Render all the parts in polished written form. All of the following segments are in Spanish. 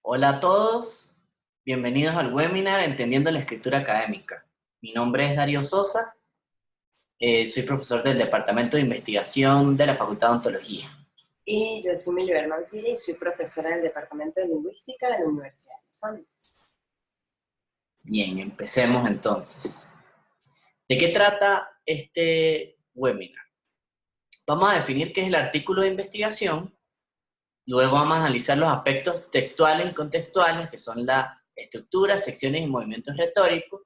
Hola a todos, bienvenidos al webinar Entendiendo la Escritura Académica. Mi nombre es Darío Sosa, soy profesor del Departamento de Investigación de la Facultad de Ontología. Y yo soy Milibel Mancilla y soy profesora del Departamento de Lingüística de la Universidad de los Andes. Bien, empecemos entonces. ¿De qué trata este webinar? Vamos a definir qué es el artículo de investigación, luego vamos a analizar los aspectos textuales y contextuales, que son la estructura, secciones y movimientos retóricos.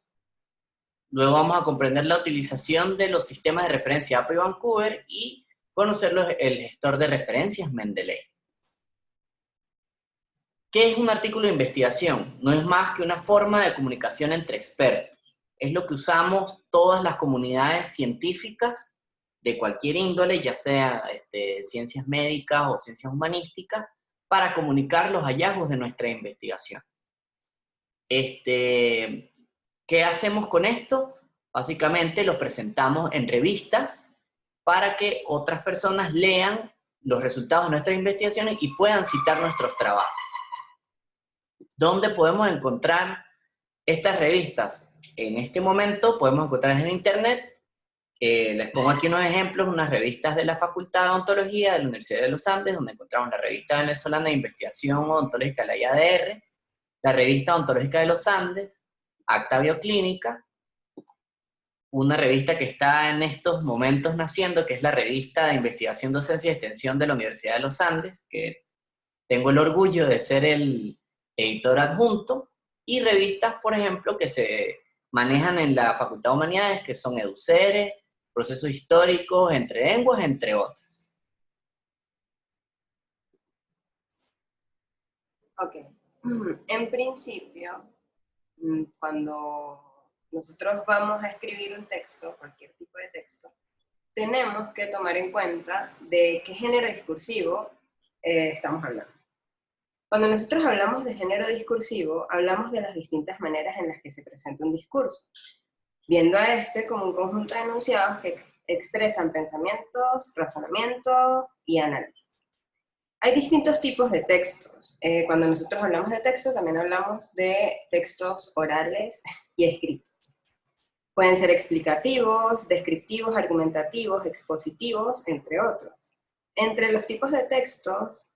Luego vamos a comprender la utilización de los sistemas de referencia APA y Vancouver y conocer el gestor de referencias Mendeley. ¿Qué es un artículo de investigación? No es más que una forma de comunicación entre expertos. Es lo que usamos todas las comunidades científicas de cualquier índole, ya sea ciencias médicas o ciencias humanísticas, para comunicar los hallazgos de nuestra investigación. ¿Qué hacemos con esto? Básicamente lo presentamos en revistas para que otras personas lean los resultados de nuestras investigaciones y puedan citar nuestros trabajos. ¿Dónde podemos encontrar estas revistas? En este momento podemos encontrarlas en internet. Les pongo aquí unos ejemplos, unas revistas de la Facultad de Ontología de la Universidad de los Andes, donde encontramos la Revista Venezolana de Investigación Ontológica, la IADR, la Revista Ontológica de los Andes, Acta Bioclínica, una revista que está en estos momentos naciendo, que es la Revista de Investigación, Docencia y Extensión de la Universidad de los Andes, que tengo el orgullo de ser el editor adjunto, y revistas, por ejemplo, que se manejan en la Facultad de Humanidades, que son Educere, Procesos Históricos, Entre Lenguas, entre otras. Ok. En principio, cuando nosotros vamos a escribir un texto, cualquier tipo de texto, tenemos que tomar en cuenta de qué género discursivo estamos hablando. Cuando nosotros hablamos de género discursivo, hablamos de las distintas maneras en las que se presenta un discurso, viendo a este como un conjunto de enunciados que expresan pensamientos, razonamientos y análisis. Hay distintos tipos de textos. Cuando nosotros hablamos de texto, también hablamos de textos orales y escritos. Pueden ser explicativos, descriptivos, argumentativos, expositivos, entre otros. Entre los tipos de textos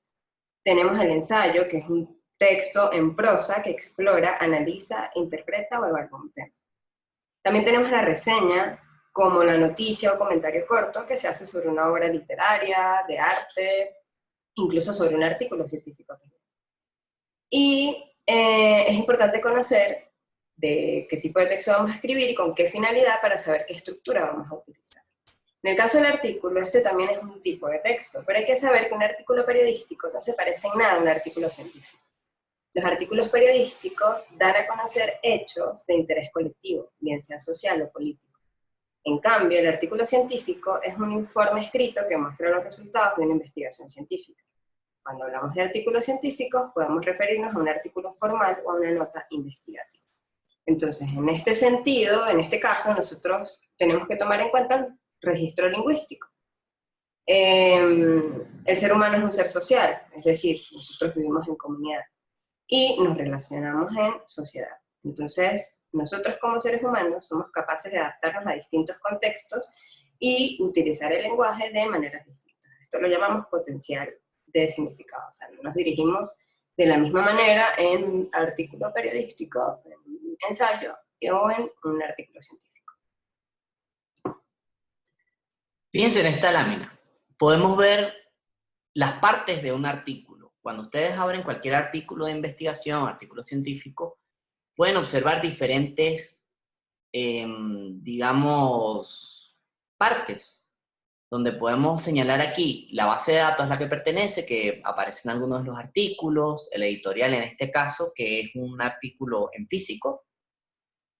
tenemos el ensayo, que es un texto en prosa que explora, analiza, interpreta o evalúa un tema. También tenemos la reseña, como la noticia o comentario corto que se hace sobre una obra literaria, de arte, incluso sobre un artículo científico también. Y es importante conocer de qué tipo de texto vamos a escribir y con qué finalidad para saber qué estructura vamos a utilizar. En el caso del artículo, este también es un tipo de texto, pero hay que saber que un artículo periodístico no se parece en nada a un artículo científico. Los artículos periodísticos dan a conocer hechos de interés colectivo, bien sea social o político. En cambio, el artículo científico es un informe escrito que muestra los resultados de una investigación científica. Cuando hablamos de artículos científicos, podemos referirnos a un artículo formal o a una nota investigativa. Entonces, en este sentido, en este caso, nosotros tenemos que tomar en cuenta el registro lingüístico. El ser humano es un ser social, es decir, nosotros vivimos en comunidad y nos relacionamos en sociedad. Entonces, nosotros como seres humanos somos capaces de adaptarnos a distintos contextos y utilizar el lenguaje de maneras distintas. Esto lo llamamos potencial de significado. O sea, no nos dirigimos de la misma manera en un artículo periodístico, en un ensayo o en un artículo científico. Fíjense en esta lámina. Podemos ver las partes de un artículo. Cuando ustedes abren cualquier artículo de investigación, artículo científico, pueden observar diferentes, digamos, partes, donde podemos señalar aquí la base de datos a la que pertenece, que aparecen algunos de los artículos, el editorial en este caso, que es un artículo en físico,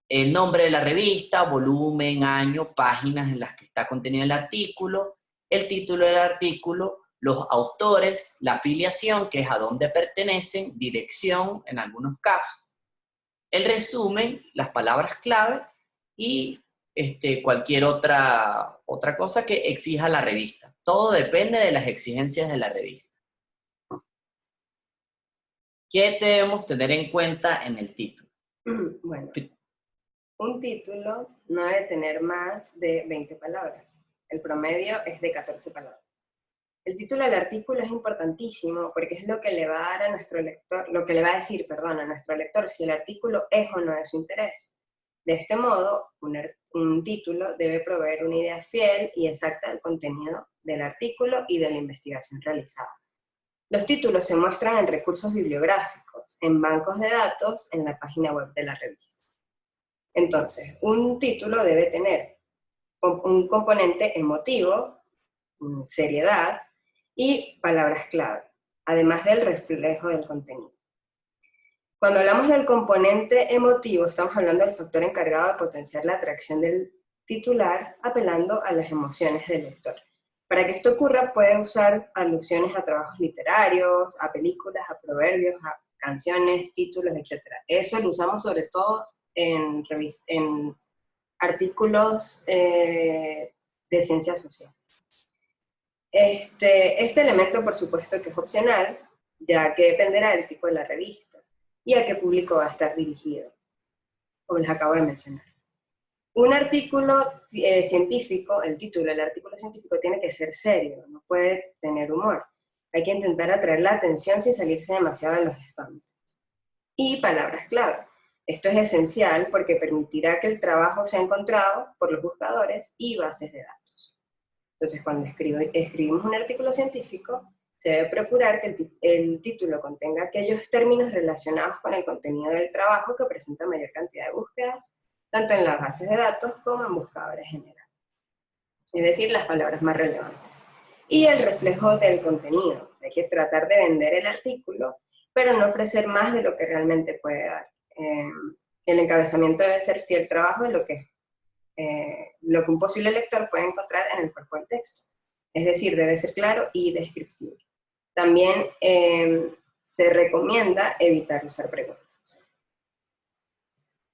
el nombre de la revista, volumen, año, páginas en las que está contenido el artículo, el título del artículo, los autores, la afiliación, que es a dónde pertenecen, dirección en algunos casos, el resumen, las palabras clave y cualquier otra cosa que exija la revista. Todo depende de las exigencias de la revista. ¿Qué debemos tener en cuenta en el título? Bueno, un título no debe tener más de 20 palabras. El promedio es de 14 palabras. El título del artículo es importantísimo porque es lo que le va a dar a nuestro lector, lo que le va a decir, perdón, a nuestro lector si el artículo es o no de su interés. De este modo, un título debe proveer una idea fiel y exacta del contenido del artículo y de la investigación realizada. Los títulos se muestran en recursos bibliográficos, en bancos de datos, en la página web de la revista. Entonces, un título debe tener un componente emotivo, seriedad y palabras clave, además del reflejo del contenido. Cuando hablamos del componente emotivo, estamos hablando del factor encargado de potenciar la atracción del titular, apelando a las emociones del lector. Para que esto ocurra, puede usar alusiones a trabajos literarios, a películas, a proverbios, a canciones, títulos, etc. Eso lo usamos sobre todo en artículos de ciencia social. Este elemento, por supuesto, que es opcional, ya que dependerá del tipo de la revista y a qué público va a estar dirigido, como les acabo de mencionar. Un artículo científico, el título del artículo científico tiene que ser serio, no puede tener humor. Hay que intentar atraer la atención sin salirse demasiado de los estándares. Y palabras clave. Esto es esencial porque permitirá que el trabajo sea encontrado por los buscadores y bases de datos. Entonces, cuando escribimos un artículo científico, se debe procurar que el título contenga aquellos términos relacionados con el contenido del trabajo que presenta mayor cantidad de búsquedas, tanto en las bases de datos como en buscadores generales. Es decir, las palabras más relevantes. Y el reflejo del contenido. Hay que tratar de vender el artículo, pero no ofrecer más de lo que realmente puede dar. El encabezamiento debe ser fiel trabajo de lo que un posible lector puede encontrar en el cuerpo del texto. Es decir, debe ser claro y descriptivo. También se recomienda evitar usar preguntas.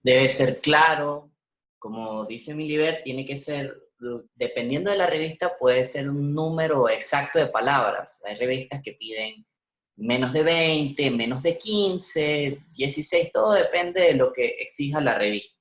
Debe ser claro, como dice Miliver, tiene que ser, dependiendo de la revista, puede ser un número exacto de palabras. Hay revistas que piden menos de 20, menos de 15, 16, todo depende de lo que exija la revista.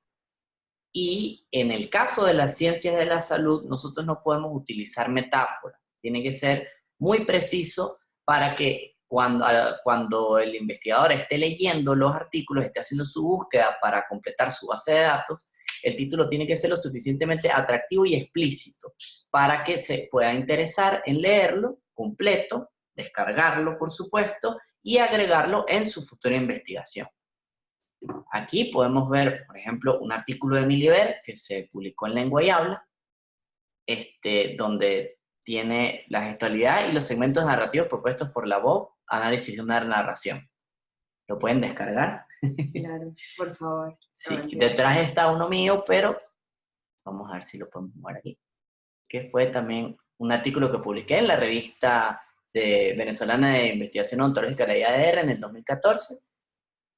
Y en el caso de las ciencias de la salud, nosotros no podemos utilizar metáforas. Tiene que ser muy preciso para que cuando el investigador esté leyendo los artículos, esté haciendo su búsqueda para completar su base de datos, el título tiene que ser lo suficientemente atractivo y explícito para que se pueda interesar en leerlo completo, descargarlo, por supuesto, y agregarlo en su futura investigación. Aquí podemos ver, por ejemplo, un artículo de Miliver que se publicó en Lengua y Habla, donde tiene la gestualidad y los segmentos narrativos propuestos por la voz, análisis de una narración. ¿Lo pueden descargar? Claro, por favor. Sí, detrás está uno mío, pero vamos a ver si lo podemos mover aquí. Que fue también un artículo que publiqué en la revista venezolana de investigación ontológica de la IADR en el 2014,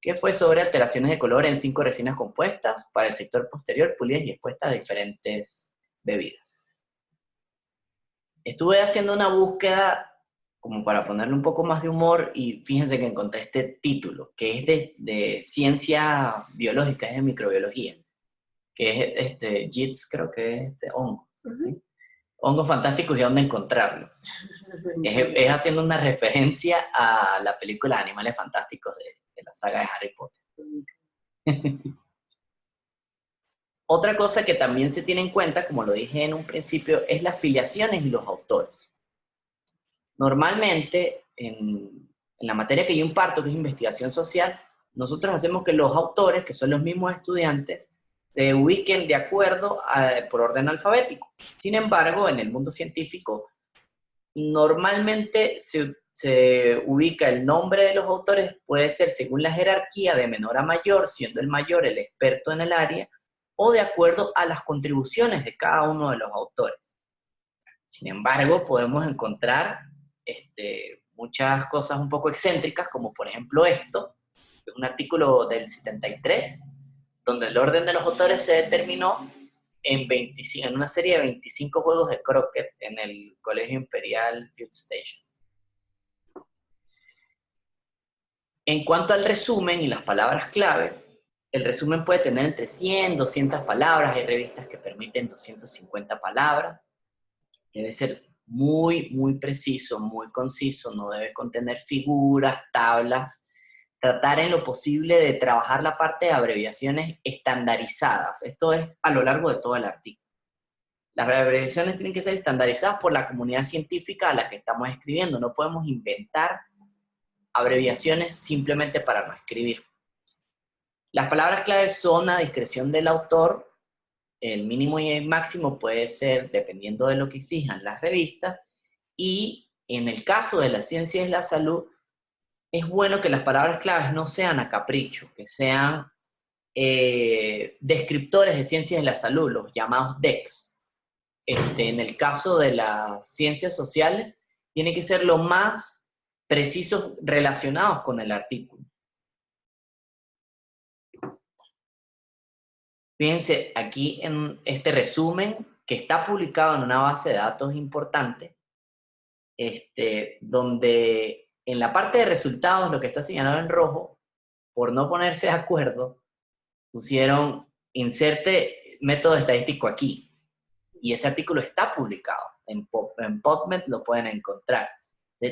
que fue sobre alteraciones de color en 5 resinas compuestas para el sector posterior, pulidas y expuestas a diferentes bebidas. Estuve haciendo una búsqueda como para ponerle un poco más de humor y fíjense que encontré este título, que es de ciencia biológica, es de microbiología, que es JITS, creo que es hongos, ¿sí? Hongos fantásticos y dónde encontrarlos. Es haciendo una referencia a la película Animales Fantásticos de la saga de Harry Potter. Otra cosa que también se tiene en cuenta, como lo dije en un principio, es las filiaciones y los autores. Normalmente, en la materia que yo imparto, que es investigación social, nosotros hacemos que los autores, que son los mismos estudiantes, se ubiquen de acuerdo por orden alfabético. Sin embargo, en el mundo científico, normalmente se ubica el nombre de los autores, puede ser según la jerarquía de menor a mayor, siendo el mayor el experto en el área, o de acuerdo a las contribuciones de cada uno de los autores. Sin embargo, podemos encontrar muchas cosas un poco excéntricas, como por ejemplo esto, que es un artículo del 73, donde el orden de los autores se determinó en una serie de 25 juegos de croquet en el Colegio Imperial Field Station. En cuanto al resumen y las palabras clave, el resumen puede tener entre 100 y 200 palabras. Hay revistas que permiten 250 palabras. Debe ser muy, muy preciso, muy conciso. No debe contener figuras, tablas. Tratar en lo posible de trabajar la parte de abreviaciones estandarizadas. Esto es a lo largo de todo el artículo. Las abreviaciones tienen que ser estandarizadas por la comunidad científica a la que estamos escribiendo. No podemos inventar abreviaciones simplemente para no escribir. Las palabras claves son a discreción del autor. El mínimo y el máximo puede ser dependiendo de lo que exijan las revistas. Y en el caso de las ciencias de la salud, es bueno que las palabras claves no sean a capricho, que sean descriptores de ciencias de la salud, los llamados DEX. En el caso de las ciencias sociales, tiene que ser lo más precisos relacionados con el artículo. Fíjense aquí en este resumen que está publicado en una base de datos importante, donde en la parte de resultados, lo que está señalado en rojo, por no ponerse de acuerdo, pusieron inserte método estadístico aquí. Y ese artículo está publicado. En PubMed lo pueden encontrar.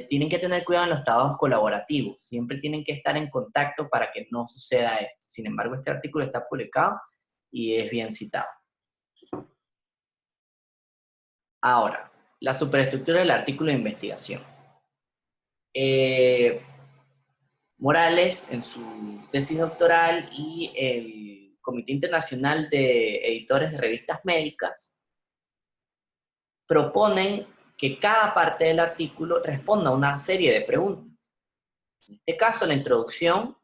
Tienen que tener cuidado en los trabajos colaborativos. Siempre tienen que estar en contacto para que no suceda esto. Sin embargo, este artículo está publicado y es bien citado. Ahora, la superestructura del artículo de investigación. Morales, en su tesis doctoral, y el Comité Internacional de Editores de Revistas Médicas proponen que cada parte del artículo responda a una serie de preguntas. En este caso, la introducción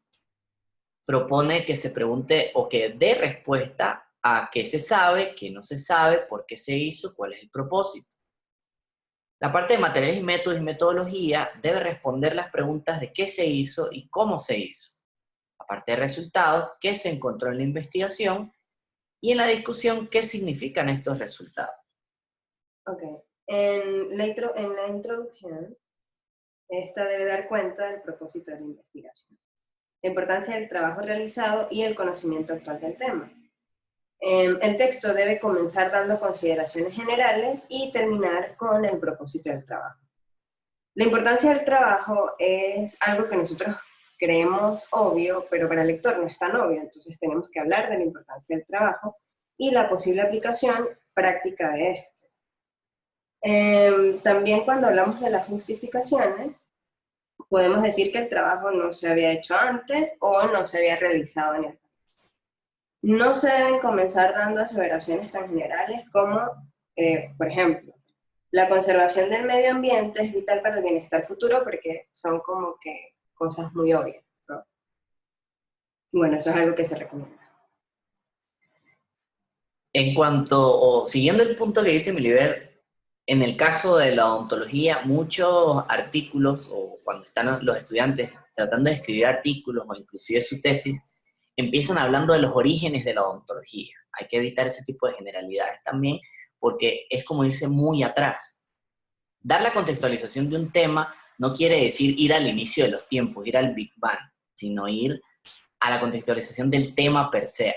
propone que se pregunte o que dé respuesta a qué se sabe, qué no se sabe, por qué se hizo, cuál es el propósito. La parte de materiales y métodos y metodología debe responder las preguntas de qué se hizo y cómo se hizo. La parte de resultados, qué se encontró en la investigación, y en la discusión, qué significan estos resultados. Ok. En la introducción, esta debe dar cuenta del propósito de la investigación, la importancia del trabajo realizado y el conocimiento actual del tema. El texto debe comenzar dando consideraciones generales y terminar con el propósito del trabajo. La importancia del trabajo es algo que nosotros creemos obvio, pero para el lector no es tan obvio, entonces tenemos que hablar de la importancia del trabajo y la posible aplicación práctica de este. También cuando hablamos de las justificaciones, podemos decir que el trabajo no se había hecho antes o no se había realizado en el país. No se deben comenzar dando aseveraciones tan generales como, por ejemplo, la conservación del medio ambiente es vital para el bienestar futuro, porque son como que cosas muy obvias, ¿no? Y bueno, eso es algo que se recomienda. En cuanto, o siguiendo el punto que dice Miliver, en el caso de la odontología, muchos artículos, o cuando están los estudiantes tratando de escribir artículos o inclusive su tesis, empiezan hablando de los orígenes de la odontología. Hay que evitar ese tipo de generalidades también, porque es como irse muy atrás. Dar la contextualización de un tema no quiere decir ir al inicio de los tiempos, ir al Big Bang, sino ir a la contextualización del tema per se,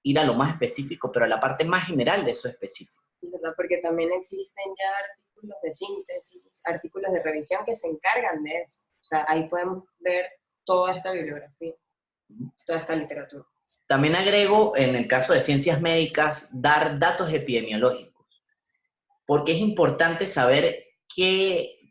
ir a lo más específico, pero a la parte más general de eso específico. ¿Verdad? Porque también existen ya artículos de síntesis, artículos de revisión que se encargan de eso. O sea, ahí podemos ver toda esta bibliografía, toda esta literatura. También agrego, en el caso de ciencias médicas, dar datos epidemiológicos, porque es importante saber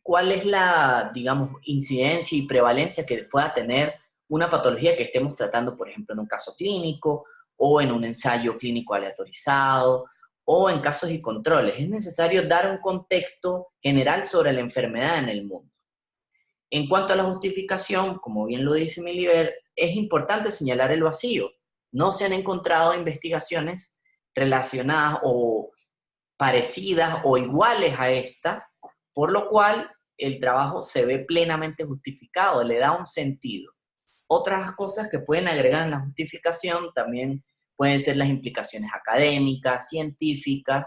cuál es la, digamos, incidencia y prevalencia que pueda tener una patología que estemos tratando, por ejemplo, en un caso clínico, o en un ensayo clínico aleatorizado, o en casos y controles. Es necesario dar un contexto general sobre la enfermedad en el mundo. En cuanto a la justificación, como bien lo dice Miliver, es importante señalar el vacío. No se han encontrado investigaciones relacionadas o parecidas o iguales a esta, por lo cual el trabajo se ve plenamente justificado, le da un sentido. Otras cosas que pueden agregar en la justificación también pueden ser las implicaciones académicas, científicas,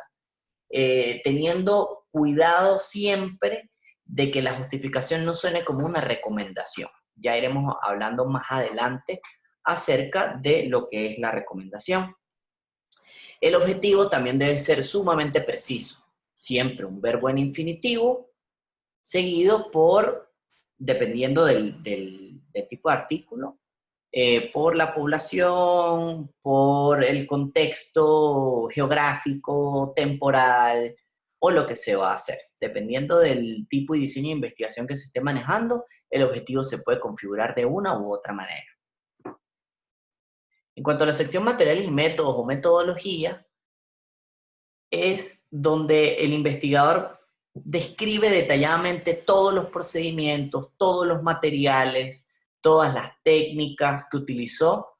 teniendo cuidado siempre de que la justificación no suene como una recomendación. ya iremos hablando más adelante acerca de lo que es la recomendación. El objetivo también debe ser sumamente preciso. Siempre un verbo en infinitivo, seguido por, dependiendo del tipo de artículo, por la población, por el contexto geográfico, temporal, o lo que se va a hacer. Dependiendo del tipo y diseño de investigación que se esté manejando, el objetivo se puede configurar de una u otra manera. En cuanto a la sección materiales y métodos o metodología, es donde el investigador describe detalladamente todos los procedimientos, todos los materiales, todas las técnicas que utilizó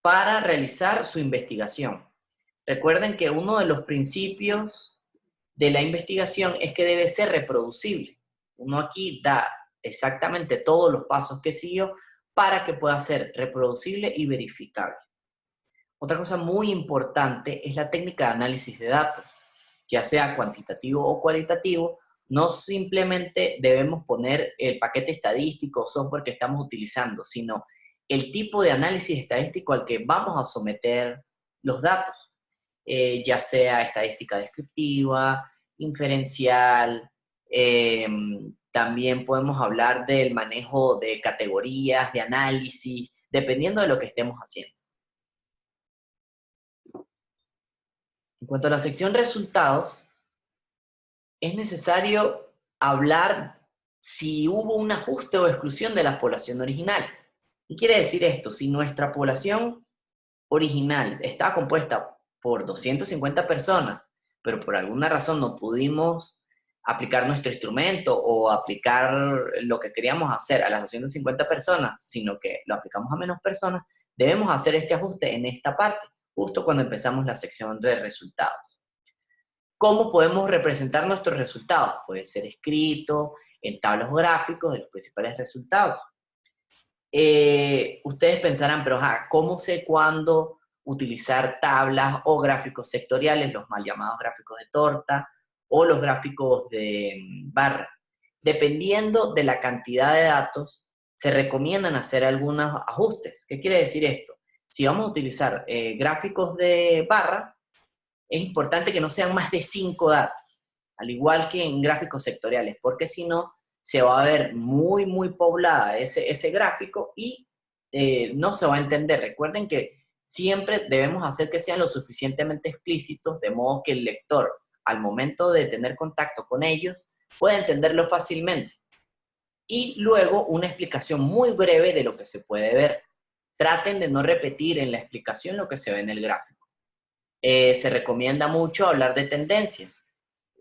para realizar su investigación. Recuerden que uno de los principios de la investigación es que debe ser reproducible. Uno aquí da exactamente todos los pasos que siguió para que pueda ser reproducible y verificable. Otra cosa muy importante es la técnica de análisis de datos, ya sea cuantitativo o cualitativo. No simplemente debemos poner el paquete estadístico o software que estamos utilizando, sino el tipo de análisis estadístico al que vamos a someter los datos, ya sea estadística descriptiva, inferencial, también podemos hablar del manejo de categorías, de análisis, dependiendo de lo que estemos haciendo. En cuanto a la sección resultados, es necesario hablar si hubo un ajuste o exclusión de la población original. ¿Qué quiere decir esto? Si nuestra población original estaba compuesta por 250 personas, pero por alguna razón no pudimos aplicar nuestro instrumento o aplicar lo que queríamos hacer a las 250 personas, sino que lo aplicamos a menos personas, debemos hacer este ajuste en esta parte, justo cuando empezamos la sección de resultados. ¿Cómo podemos representar nuestros resultados? Puede ser escrito en tablas gráficos de los principales resultados. Ustedes pensarán, pero ¿cómo sé cuándo utilizar tablas o gráficos sectoriales, los mal llamados gráficos de torta o los gráficos de barra? Dependiendo de la cantidad de datos, se recomiendan hacer algunos ajustes. ¿Qué quiere decir esto? Si vamos a utilizar gráficos de barra, es importante que no sean más de 5 datos, al igual que en gráficos sectoriales, porque si no, se va a ver muy, muy poblada ese gráfico y no se va a entender. Recuerden que siempre debemos hacer que sean lo suficientemente explícitos, de modo que el lector, al momento de tener contacto con ellos, pueda entenderlo fácilmente. Y luego una explicación muy breve de lo que se puede ver. Traten de no repetir en la explicación lo que se ve en el gráfico. Se recomienda mucho hablar de tendencias.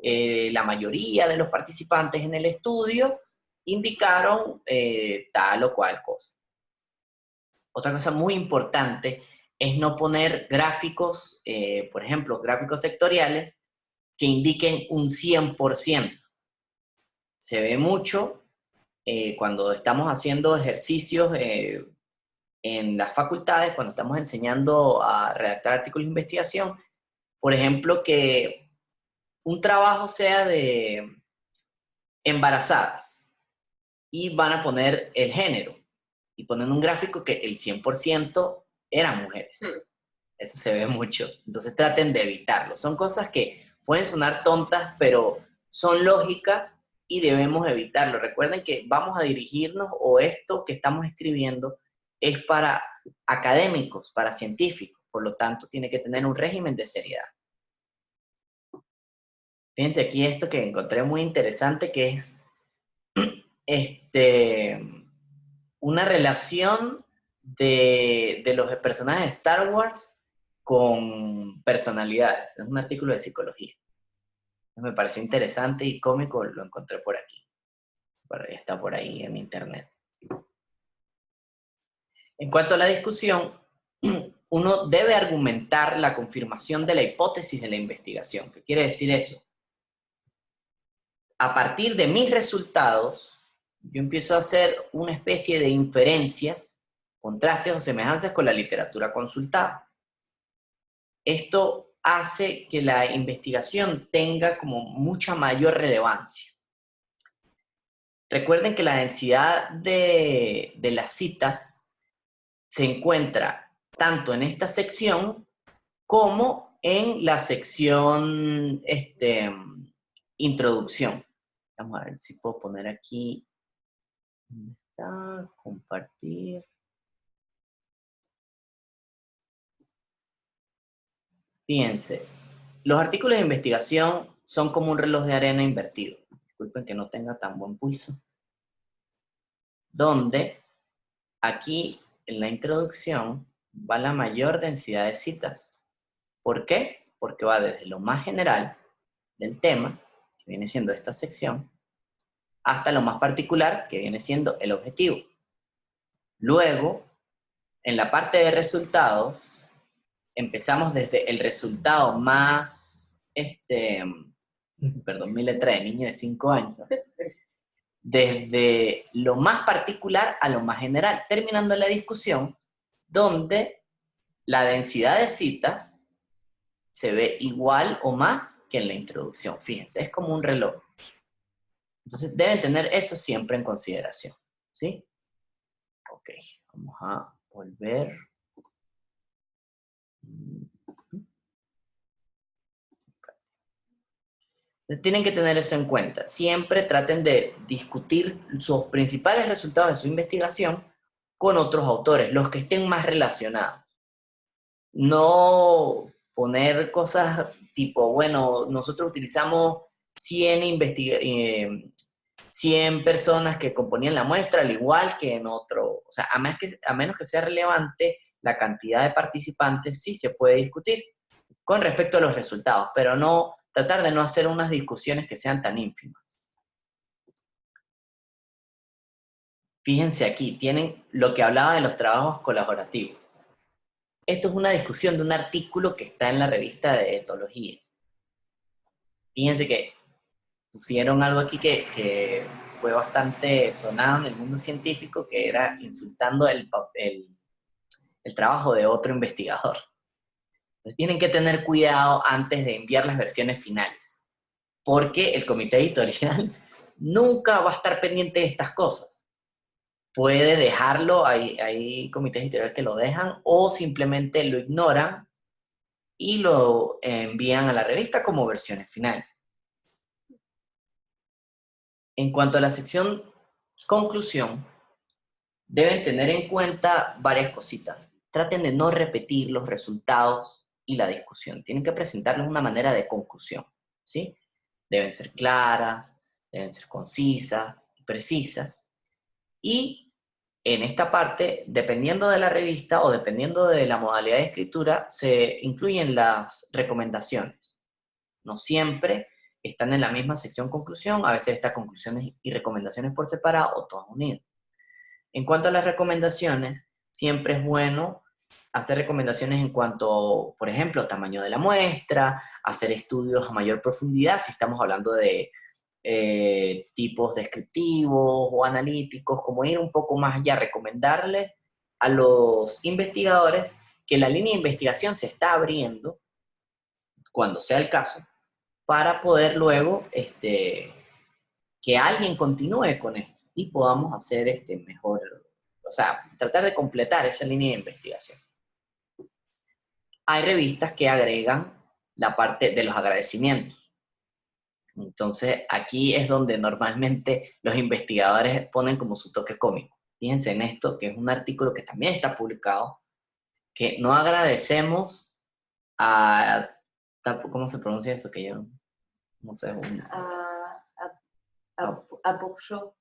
La mayoría de los participantes en el estudio indicaron tal o cual cosa. Otra cosa muy importante es no poner gráficos, por ejemplo, gráficos sectoriales que indiquen un 100%. Se ve mucho cuando estamos haciendo ejercicios en las facultades, cuando estamos enseñando a redactar artículos de investigación, por ejemplo, que un trabajo sea de embarazadas y van a poner el género y ponen un gráfico que el 100% eran mujeres. Eso se ve mucho. Entonces traten de evitarlo. Son cosas que pueden sonar tontas, pero son lógicas y debemos evitarlo. Recuerden que vamos a dirigirnos, o esto que estamos escribiendo es para académicos, para científicos. Por lo tanto, tiene que tener un régimen de seriedad. Fíjense aquí esto que encontré muy interesante, que es una relación de los personajes de Star Wars con personalidades. Es un artículo de psicología. Me pareció interesante y cómico, lo encontré por aquí. Está por ahí en internet. En cuanto a la discusión, uno debe argumentar la confirmación de la hipótesis de la investigación. ¿Qué quiere decir eso? A partir de mis resultados, yo empiezo a hacer una especie de inferencias, contrastes o semejanzas con la literatura consultada. Esto hace que la investigación tenga como mucha mayor relevancia. Recuerden que la densidad de las citas se encuentra tanto en esta sección como en la sección introducción. Vamos a ver si puedo poner aquí. ¿Dónde está? Compartir. Fíjense, los artículos de investigación son como un reloj de arena invertido. Disculpen que no tenga tan buen pulso. Donde aquí en la introducción va la mayor densidad de citas. ¿Por qué? Porque va desde lo más general del tema, que viene siendo esta sección, hasta lo más particular, que viene siendo el objetivo. Luego, en la parte de resultados, empezamos desde el resultado más, perdón, mi letra de niño de 5 años, desde lo más particular a lo más general, terminando la discusión, donde la densidad de citas se ve igual o más que en la introducción. Fíjense, es como un reloj. Entonces deben tener eso siempre en consideración, ¿sí? Ok, vamos a volver. Tienen que tener eso en cuenta. Siempre traten de discutir sus principales resultados de su investigación con otros autores, los que estén más relacionados. No poner cosas tipo, bueno, nosotros utilizamos 100 personas que componían la muestra, al igual que en otro. O sea, a menos que sea relevante la cantidad de participantes, sí se puede discutir con respecto a los resultados, pero no tratar de no hacer unas discusiones que sean tan ínfimas. Fíjense aquí, tienen lo que hablaba de los trabajos colaborativos. Esto es una discusión de un artículo que está en la revista de etología. Fíjense que pusieron algo aquí que fue bastante sonado en el mundo científico, que era insultando el trabajo de otro investigador. Entonces tienen que tener cuidado antes de enviar las versiones finales, porque el comité editorial nunca va a estar pendiente de estas cosas. Puede dejarlo, hay comités editoriales que lo dejan, o simplemente lo ignoran y lo envían a la revista como versiones finales. En cuanto a la sección conclusión, deben tener en cuenta varias cositas. Traten de no repetir los resultados y la discusión. Tienen que presentarlos de una manera de conclusión, ¿sí? Deben ser claras, deben ser concisas y precisas. Y en esta parte, dependiendo de la revista o dependiendo de la modalidad de escritura, se incluyen las recomendaciones. No siempre están en la misma sección conclusión, a veces están conclusiones y recomendaciones por separado o todas unidas. En cuanto a las recomendaciones, siempre es bueno hacer recomendaciones en cuanto, por ejemplo, tamaño de la muestra, hacer estudios a mayor profundidad, si estamos hablando de tipos descriptivos o analíticos, como ir un poco más allá, recomendarles a los investigadores que la línea de investigación se está abriendo, cuando sea el caso, para poder luego que alguien continúe con esto y podamos hacer mejor, o sea, tratar de completar esa línea de investigación. Hay revistas que agregan la parte de los agradecimientos. Entonces, aquí es donde normalmente los investigadores ponen como su toque cómico. Fíjense en esto, que es un artículo que también está publicado, que no agradecemos a... ¿Cómo se pronuncia eso? Que yo no sé. A Bourgeois.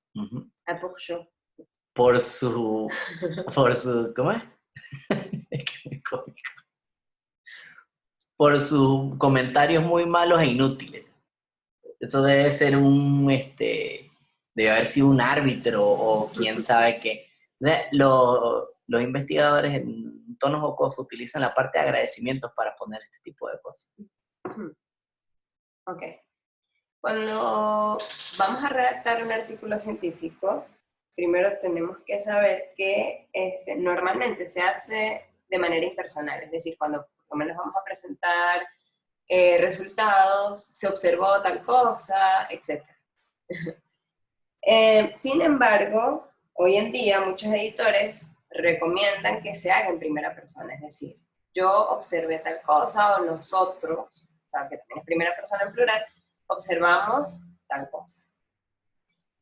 A Bourgeois. Por su, ¿cómo es? Es que es muy cómico. Por sus comentarios muy malos e inútiles. Eso debe ser debe haber sido un árbitro o quién sabe qué. Los investigadores en tono jocoso utilizan la parte de agradecimientos para poner este tipo de cosas. Ok. Cuando vamos a redactar un artículo científico, primero tenemos que saber que normalmente se hace de manera impersonal, es decir, cuando por lo menos vamos a presentar resultados, se observó tal cosa, etc. Sin embargo, hoy en día muchos editores recomiendan que se haga en primera persona, es decir, yo observé tal cosa o nosotros, o sea, que también es primera persona en plural, observamos tal cosa.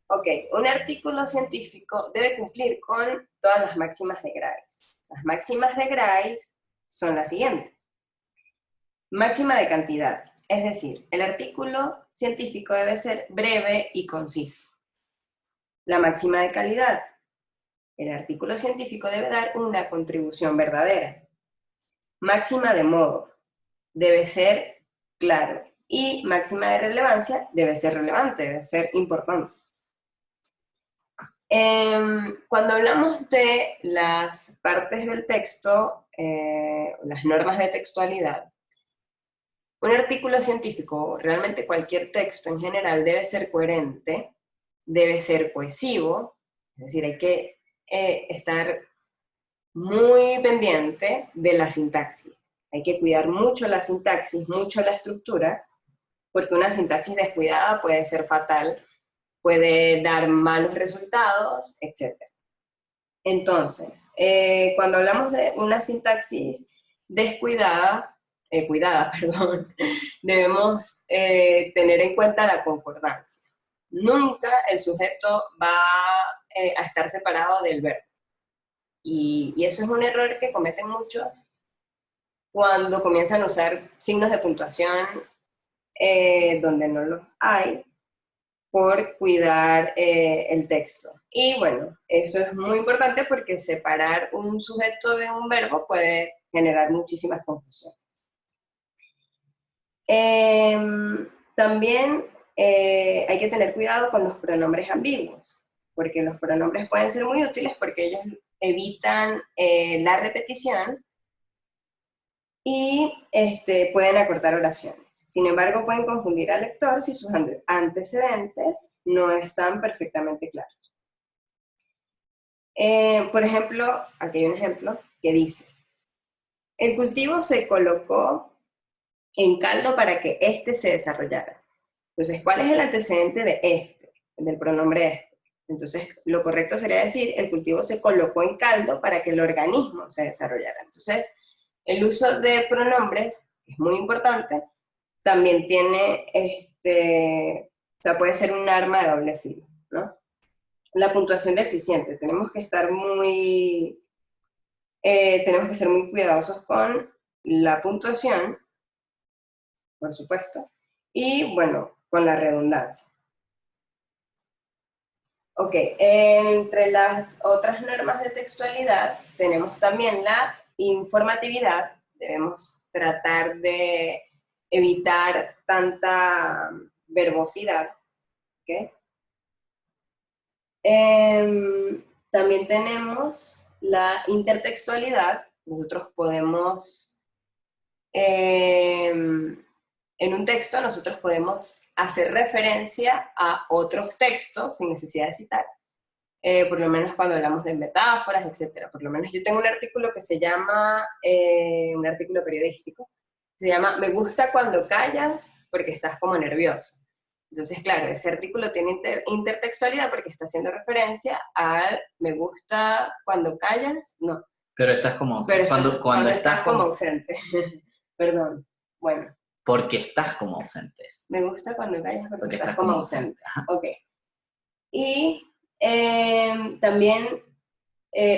Ok, un artículo científico debe cumplir con todas las máximas de Grice. Las máximas de Grice son las siguientes. Máxima de cantidad, es decir, el artículo científico debe ser breve y conciso. La máxima de calidad, el artículo científico debe dar una contribución verdadera. Máxima de modo, debe ser claro. Y máxima de relevancia, debe ser relevante, debe ser importante. Cuando hablamos de las partes del texto, las normas de textualidad, un artículo científico, realmente cualquier texto en general, debe ser coherente, debe ser cohesivo, es decir, hay que estar muy pendiente de la sintaxis. Hay que cuidar mucho la sintaxis, mucho la estructura, porque una sintaxis descuidada puede ser fatal, puede dar malos resultados, etc. Entonces, cuando hablamos de una sintaxis descuidada, perdón, debemos tener en cuenta la concordancia. Nunca el sujeto va a estar separado del verbo. Y eso es un error que cometen muchos cuando comienzan a usar signos de puntuación donde no los hay, por cuidar el texto. Y bueno, eso es muy importante porque separar un sujeto de un verbo puede generar muchísimas confusiones. También hay que tener cuidado con los pronombres ambiguos, porque los pronombres pueden ser muy útiles porque ellos evitan la repetición y pueden acortar oraciones. Sin embargo, pueden confundir al lector si sus antecedentes no están perfectamente claros. Por ejemplo, aquí hay un ejemplo que dice, el cultivo se colocó en caldo para que éste se desarrollara. Entonces, ¿cuál es el antecedente de este? Del pronombre este. Entonces, lo correcto sería decir, el cultivo se colocó en caldo para que el organismo se desarrollara. Entonces, el uso de pronombres es muy importante. También tiene, o sea, puede ser un arma de doble filo, ¿no? La puntuación deficiente, tenemos que ser muy cuidadosos con la puntuación, por supuesto, y bueno, con la redundancia. Ok, entre las otras normas de textualidad tenemos también la informatividad. Debemos tratar de evitar tanta verbosidad, ¿ok? También tenemos la intertextualidad. Nosotros podemos, en un texto, nosotros podemos hacer referencia a otros textos sin necesidad de citar. Por lo menos cuando hablamos de metáforas, etc. Por lo menos yo tengo un artículo que se llama, un artículo periodístico, se llama Me gusta cuando callas porque estás como nervioso. Entonces, claro, ese artículo tiene intertextualidad porque está haciendo referencia al me gusta cuando callas, no. Pero estás como ausente. Cuando estás como ausente. Perdón, bueno. Porque estás como ausentes. Me gusta cuando callas porque estás como ausente. Ok. Y también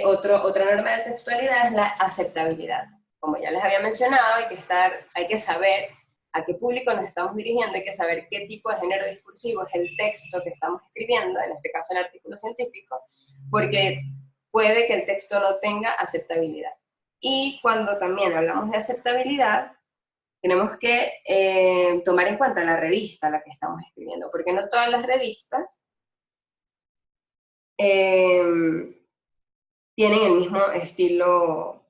otra norma de textualidad es la aceptabilidad. Como ya les había mencionado, hay que saber a qué público nos estamos dirigiendo, hay que saber qué tipo de género discursivo es el texto que estamos escribiendo, en este caso el artículo científico, porque puede que el texto no tenga aceptabilidad. Y cuando también hablamos de aceptabilidad, tenemos que tomar en cuenta la revista a la que estamos escribiendo, porque no todas las revistas tienen el mismo estilo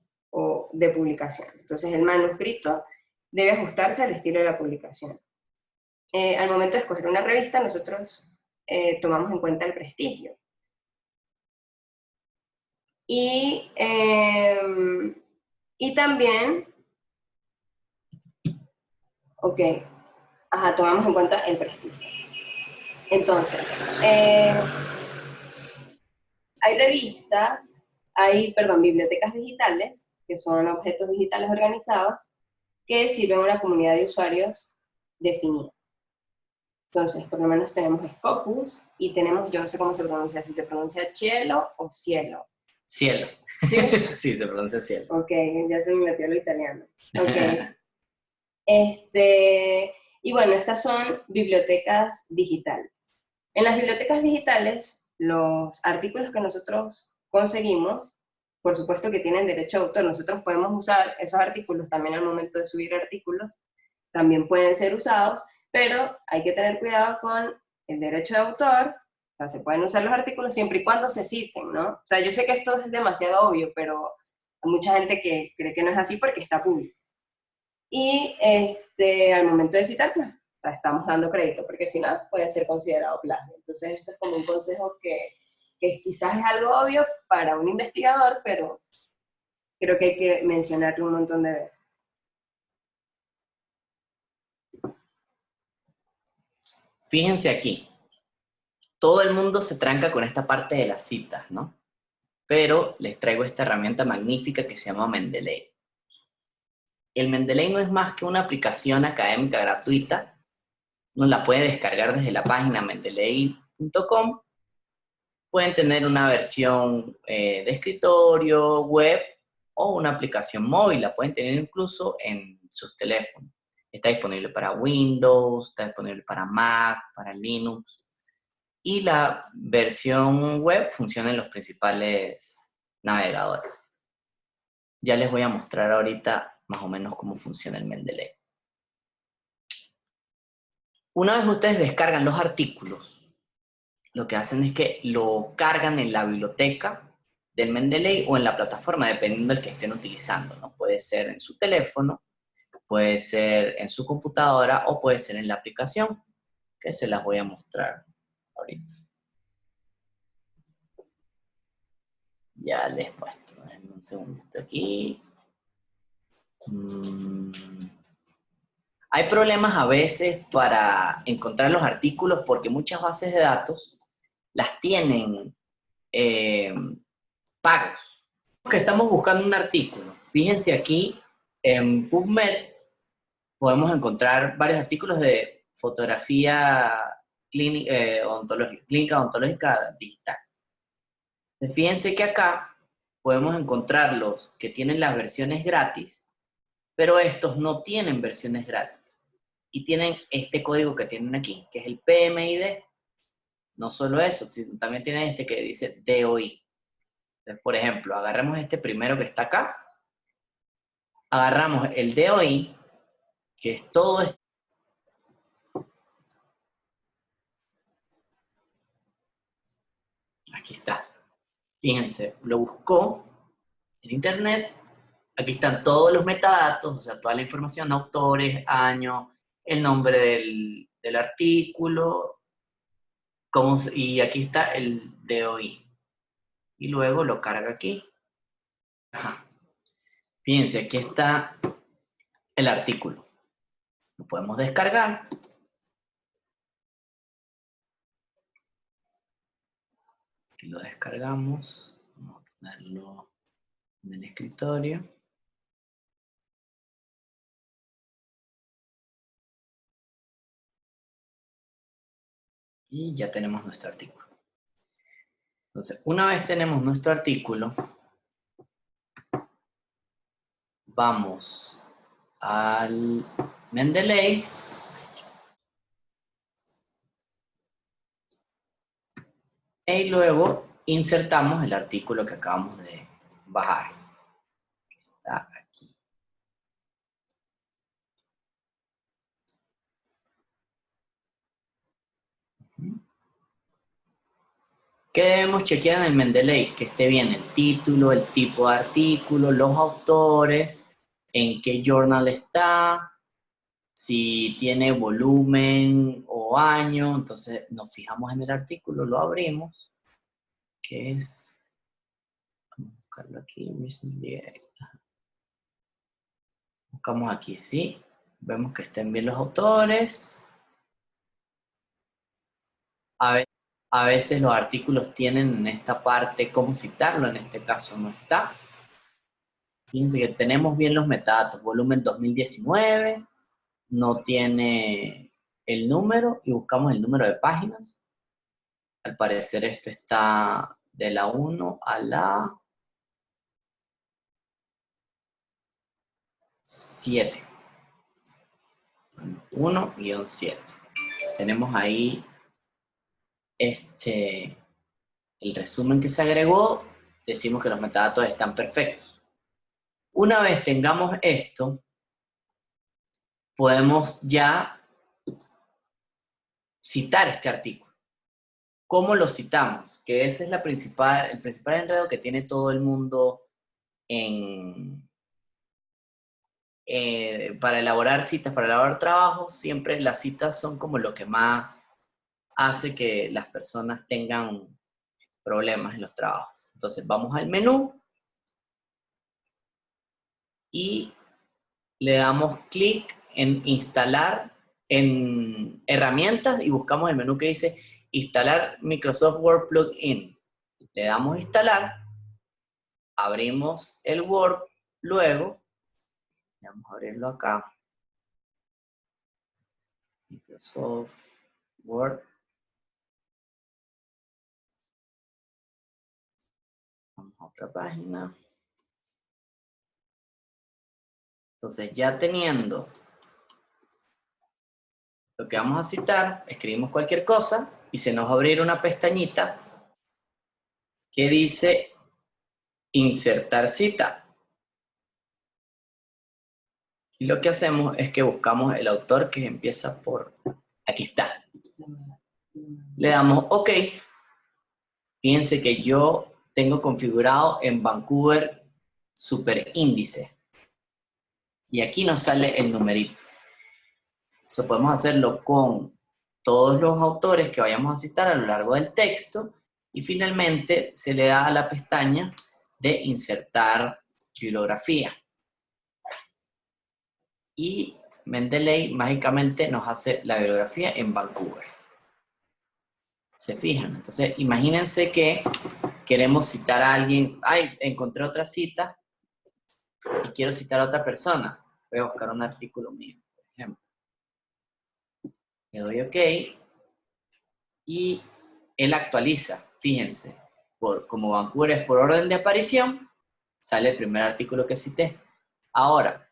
de publicación. Entonces el manuscrito debe ajustarse al estilo de la publicación. Al momento de escoger una revista, nosotros tomamos en cuenta el prestigio. Y también, tomamos en cuenta el prestigio. Entonces, hay revistas, bibliotecas digitales, que son objetos digitales organizados, que sirven a una comunidad de usuarios definida. Entonces, por lo menos tenemos Scopus y tenemos, yo no sé cómo se pronuncia, si se pronuncia cielo o cielo. Cielo. ¿Sí? Sí, se pronuncia cielo. Ok, ya se me metió lo italiano. Ok. Y bueno, estas son bibliotecas digitales. En las bibliotecas digitales, los artículos que nosotros conseguimos, por supuesto que tienen derecho a autor, nosotros podemos usar esos artículos también al momento de subir artículos, también pueden ser usados, pero hay que tener cuidado con el derecho de autor. O sea, se pueden usar los artículos siempre y cuando se citen, ¿no? O sea, yo sé que esto es demasiado obvio, pero hay mucha gente que cree que no es así porque está público. Y al momento de citar, pues, o sea, estamos dando crédito, porque si no, puede ser considerado plagio. Entonces, esto es como un consejo que quizás es algo obvio para un investigador, pero creo que hay que mencionarlo un montón de veces. Fíjense aquí, todo el mundo se tranca con esta parte de las citas, ¿no? Pero les traigo esta herramienta magnífica que se llama Mendeley. El Mendeley no es más que una aplicación académica gratuita. Uno la puede descargar desde la página mendeley.com. Pueden tener una versión de escritorio, web o una aplicación móvil. La pueden tener incluso en sus teléfonos. Está disponible para Windows, está disponible para Mac, para Linux. Y la versión web funciona en los principales navegadores. Ya les voy a mostrar ahorita más o menos cómo funciona el Mendeley. Una vez ustedes descargan los artículos, lo que hacen es que lo cargan en la biblioteca del Mendeley o en la plataforma, dependiendo del que estén utilizando, ¿no? Puede ser en su teléfono, puede ser en su computadora o puede ser en la aplicación, que se las voy a mostrar ahorita. Ya les muestro, denme un segundito aquí. Hay problemas a veces para encontrar los artículos porque muchas bases de datos las tienen pagos. Que estamos buscando un artículo. Fíjense aquí en PubMed podemos encontrar varios artículos de fotografía clínica ontológica digital. Fíjense que acá podemos encontrar los que tienen las versiones gratis, pero estos no tienen versiones gratis. Y tienen este código que tienen aquí, que es el PMID. No solo eso, sino también tienen este que dice DOI. Entonces, por ejemplo, agarremos este primero que está acá, agarramos el DOI, que es todo esto. Aquí está. Fíjense, lo buscó en internet. Aquí están todos los metadatos, o sea, toda la información, autores, año, el nombre del artículo, y aquí está el DOI. Y luego lo carga aquí. Ajá. Fíjense, aquí está el artículo. Lo podemos descargar. Aquí lo descargamos. Vamos a ponerlo en el escritorio. Y ya tenemos nuestro artículo. Entonces, una vez tenemos nuestro artículo, vamos al Mendeley y luego insertamos el artículo que acabamos de bajar. Está aquí. ¿Qué debemos chequear en el Mendeley? Que esté bien el título, el tipo de artículo, los autores, en qué journal está, si tiene volumen o año. Entonces nos fijamos en el artículo, lo abrimos, que es, vamos a buscarlo aquí, buscamos aquí, sí, vemos que estén bien los autores. A veces los artículos tienen en esta parte cómo citarlo, en este caso no está. Fíjense que tenemos bien los metadatos, volumen 2019, no tiene el número y buscamos el número de páginas. Al parecer esto está de la 1 a la 7. 1-7. Tenemos ahí el resumen que se agregó, decimos que los metadatos están perfectos. Una vez tengamos esto, podemos ya citar este artículo. ¿Cómo lo citamos? Que ese es el principal enredo que tiene todo el mundo para elaborar citas, para elaborar trabajos. Siempre las citas son como lo que más hace que las personas tengan problemas en los trabajos. Entonces vamos al menú y le damos clic en instalar, en herramientas, y buscamos el menú que dice instalar Microsoft Word Plugin. Le damos instalar, abrimos el Word, luego, vamos a abrirlo acá, Microsoft Word. Vamos a otra página. Entonces ya teniendo lo que vamos a citar, escribimos cualquier cosa y se nos va a abrir una pestañita que dice insertar cita. Y lo que hacemos es que buscamos el autor que empieza por, aquí está. Le damos OK. Fíjense que yo tengo configurado en Vancouver superíndice. Y aquí nos sale el numerito. Eso podemos hacerlo con todos los autores que vayamos a citar a lo largo del texto. Y finalmente se le da a la pestaña de insertar bibliografía. Y Mendeley mágicamente nos hace la bibliografía en Vancouver. ¿Se fijan? Entonces, imagínense que queremos citar a alguien. ¡Ay! Encontré otra cita y quiero citar a otra persona. Voy a buscar un artículo mío, por ejemplo. Le doy OK y él actualiza. Fíjense, como Vancouver es por orden de aparición, sale el primer artículo que cité. Ahora,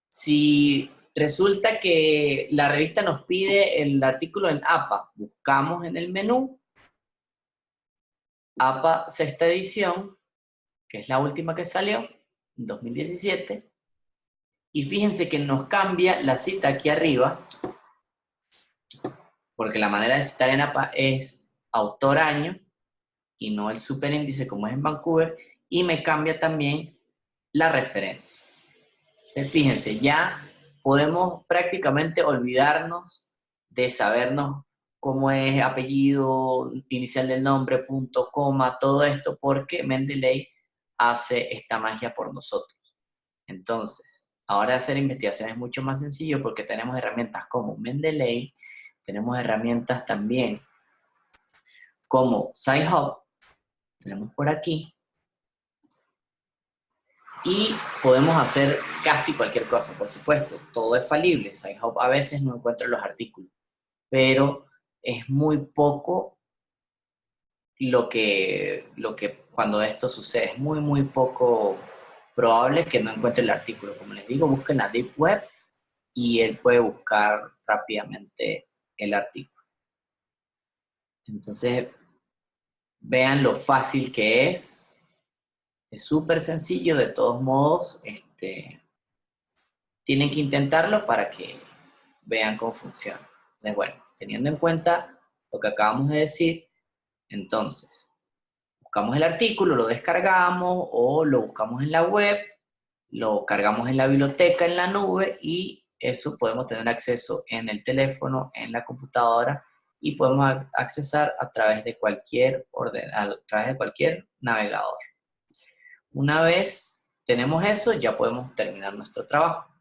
si resulta que la revista nos pide el artículo en APA, buscamos en el menú APA sexta edición, que es la última que salió, en 2017, y fíjense que nos cambia la cita aquí arriba, porque la manera de citar en APA es autor año, y no el superíndice como es en Vancouver, y me cambia también la referencia. Entonces, fíjense, ya podemos prácticamente olvidarnos de sabernos cómo es apellido, inicial del nombre, punto, coma, todo esto, porque Mendeley hace esta magia por nosotros. Entonces, ahora hacer investigación es mucho más sencillo porque tenemos herramientas como Mendeley, tenemos herramientas también como Sci-Hub, tenemos por aquí, y podemos hacer casi cualquier cosa, por supuesto, todo es falible. Sci-Hub a veces no encuentra los artículos, pero es muy poco lo que cuando esto sucede, es muy poco probable que no encuentre el artículo. Como les digo, busquen la Deep Web y él puede buscar rápidamente el artículo. Entonces, vean lo fácil que es súper sencillo, de todos modos, tienen que intentarlo para que vean cómo funciona. Entonces, bueno, teniendo en cuenta lo que acabamos de decir, entonces, buscamos el artículo, lo descargamos o lo buscamos en la web, lo cargamos en la biblioteca, en la nube, y eso podemos tener acceso en el teléfono, en la computadora, y podemos accesar a través de cualquier a través de cualquier navegador. Una vez tenemos eso, ya podemos terminar nuestro trabajo.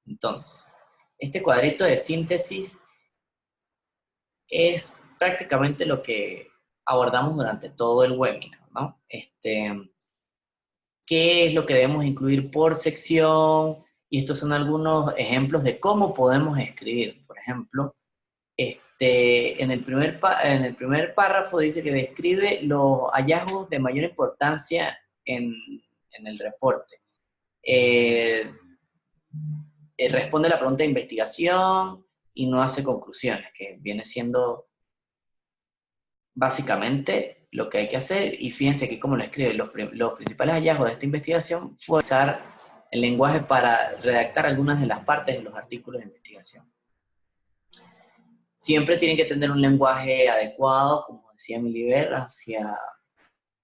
Entonces, este cuadrito de síntesis es prácticamente lo que abordamos durante todo el webinar, ¿no? ¿Qué es lo que debemos incluir por sección? Y estos son algunos ejemplos de cómo podemos escribir. Por ejemplo, en el primer párrafo dice que describe los hallazgos de mayor importancia en el reporte. Responde a la pregunta de investigación y no hace conclusiones, que viene siendo básicamente lo que hay que hacer. Y fíjense aquí cómo lo escribe. Los principales hallazgos de esta investigación fue usar el lenguaje para redactar algunas de las partes de los artículos de investigación. Siempre tienen que tener un lenguaje adecuado, como decía Miliver, hacia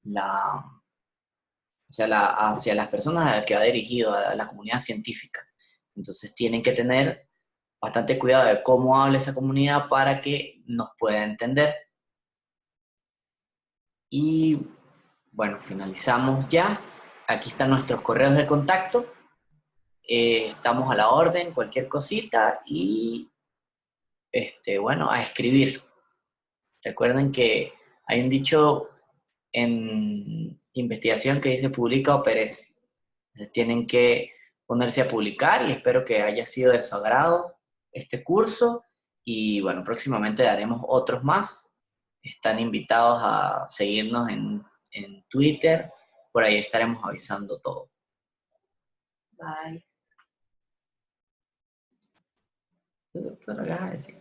las personas a las que va dirigido, a la comunidad científica. Entonces tienen que tener bastante cuidado de cómo habla esa comunidad para que nos pueda entender. Y bueno, finalizamos ya. Aquí están nuestros correos de contacto. Estamos a la orden, cualquier cosita, y bueno, a escribir. Recuerden que hay un dicho en investigación que dice publica o perece. Entonces tienen que ponerse a publicar, y espero que haya sido de su agrado este curso, y bueno, próximamente daremos otros más. Están invitados a seguirnos en Twitter, por ahí estaremos avisando todo. Bye. Eso es todo lo que vas a decir.